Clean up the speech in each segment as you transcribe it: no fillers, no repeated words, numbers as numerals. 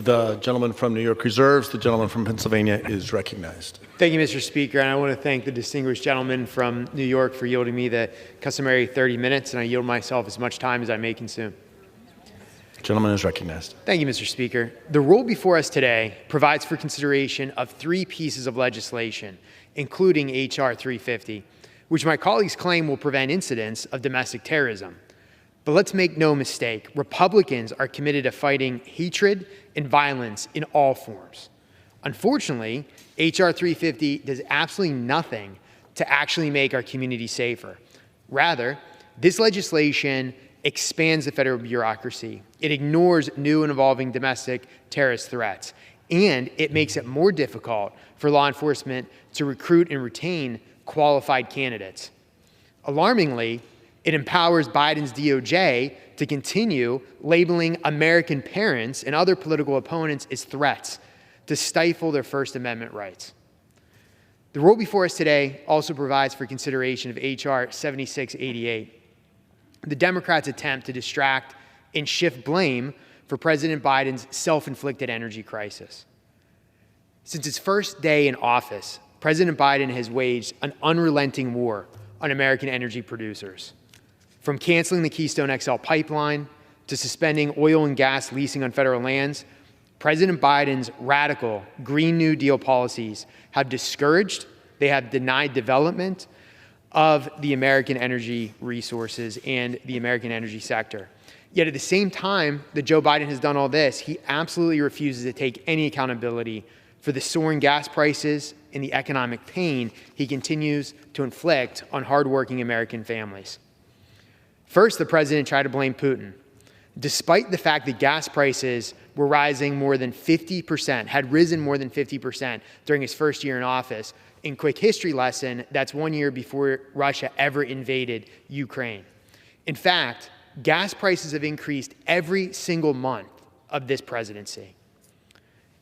The gentleman from New York reserves. The gentleman from Pennsylvania is recognized. Thank you, Mr. Speaker. And I want to thank the distinguished gentleman from New York for yielding me the customary 30 minutes, and I yield myself as much time as I may consume. The gentleman is recognized. Thank you, Mr. Speaker. The rule before us today provides for consideration of 3 pieces of legislation, including H.R. 350, which my colleagues claim will prevent incidents of domestic terrorism. But let's make no mistake, Republicans are committed to fighting hatred and violence in all forms. Unfortunately, H.R. 350 does absolutely nothing to actually make our community safer. Rather, this legislation expands the federal bureaucracy. It ignores new and evolving domestic terrorist threats, and it makes it more difficult for law enforcement to recruit and retain qualified candidates. Alarmingly, it empowers Biden's DOJ to continue labeling American parents and other political opponents as threats to stifle their First Amendment rights. The rule before us today also provides for consideration of H.R. 7688, the Democrats' attempt to distract and shift blame for President Biden's self-inflicted energy crisis. Since his first day in office, President Biden has waged an unrelenting war on American energy producers. From canceling the Keystone XL pipeline to suspending oil and gas leasing on federal lands, President Biden's radical Green New Deal policies have discouraged, they have denied development of the American energy resources and the American energy sector. Yet at the same time that Joe Biden has done all this, he absolutely refuses to take any accountability for the soaring gas prices and the economic pain he continues to inflict on hardworking American families. First, the president tried to blame Putin. Despite the fact that gas prices were rising more than 50%, had risen more than 50% during his first year in office, in quick history lesson, that's 1 year before Russia ever invaded Ukraine. In fact, gas prices have increased every single month of this presidency.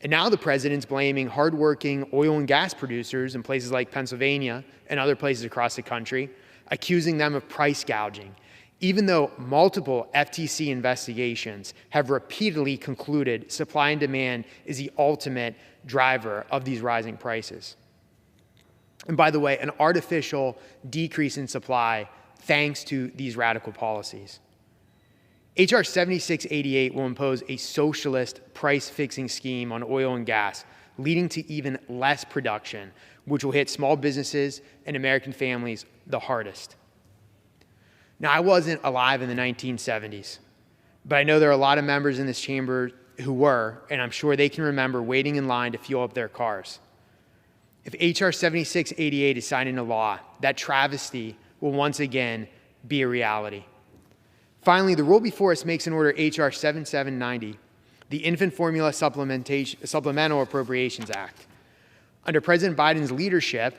And now the president's blaming hardworking oil and gas producers in places like Pennsylvania and other places across the country, accusing them of price gouging, even though multiple FTC investigations have repeatedly concluded supply and demand is the ultimate driver of these rising prices. And by the way, an artificial decrease in supply thanks to these radical policies. H.R. 7688 will impose a socialist price-fixing scheme on oil and gas, leading to even less production, which will hit small businesses and American families the hardest. Now, I wasn't alive in the 1970s, but I know there are a lot of members in this chamber who were, and I'm sure they can remember waiting in line to fuel up their cars. If H.R. 7688 is signed into law, that travesty will once again be a reality. Finally, the rule before us makes an order H.R. 7790, the Infant Formula Supplemental Appropriations Act. Under President Biden's leadership,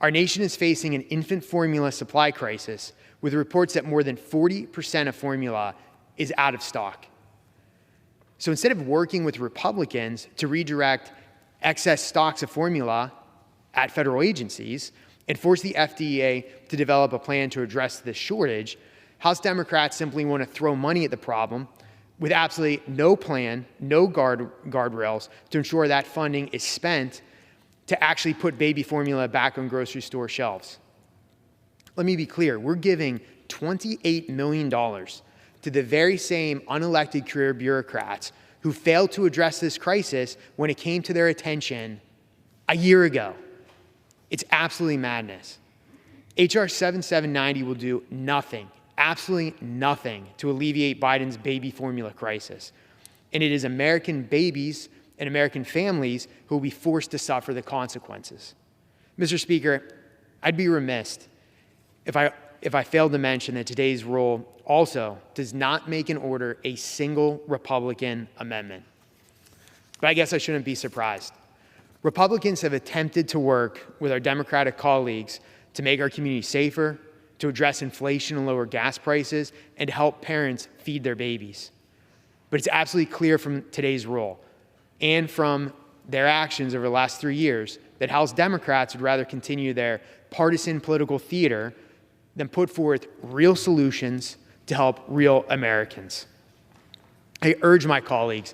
our nation is facing an infant formula supply crisis with reports that more than 40% of formula is out of stock. So instead of working with Republicans to redirect excess stocks of formula at federal agencies and force the FDA to develop a plan to address this shortage, House Democrats simply want to throw money at the problem with absolutely no plan, no guardrails to ensure that funding is spent to actually put baby formula back on grocery store shelves. Let me be clear, we're giving $28 million to the very same unelected career bureaucrats who failed to address this crisis when it came to their attention a year ago. It's absolutely madness. H.R. 7790 will do nothing, absolutely nothing, to alleviate Biden's baby formula crisis. And it is American babies and American families who will be forced to suffer the consequences. Mr. Speaker, I'd be remiss if I failed to mention that today's rule also does not make an order a single Republican amendment. But I guess I shouldn't be surprised. Republicans have attempted to work with our Democratic colleagues to make our community safer, to address inflation and lower gas prices, and to help parents feed their babies. But it's absolutely clear from today's rule and from their actions over the last 3 years that House Democrats would rather continue their partisan political theater than put forth real solutions to help real Americans. I urge my colleagues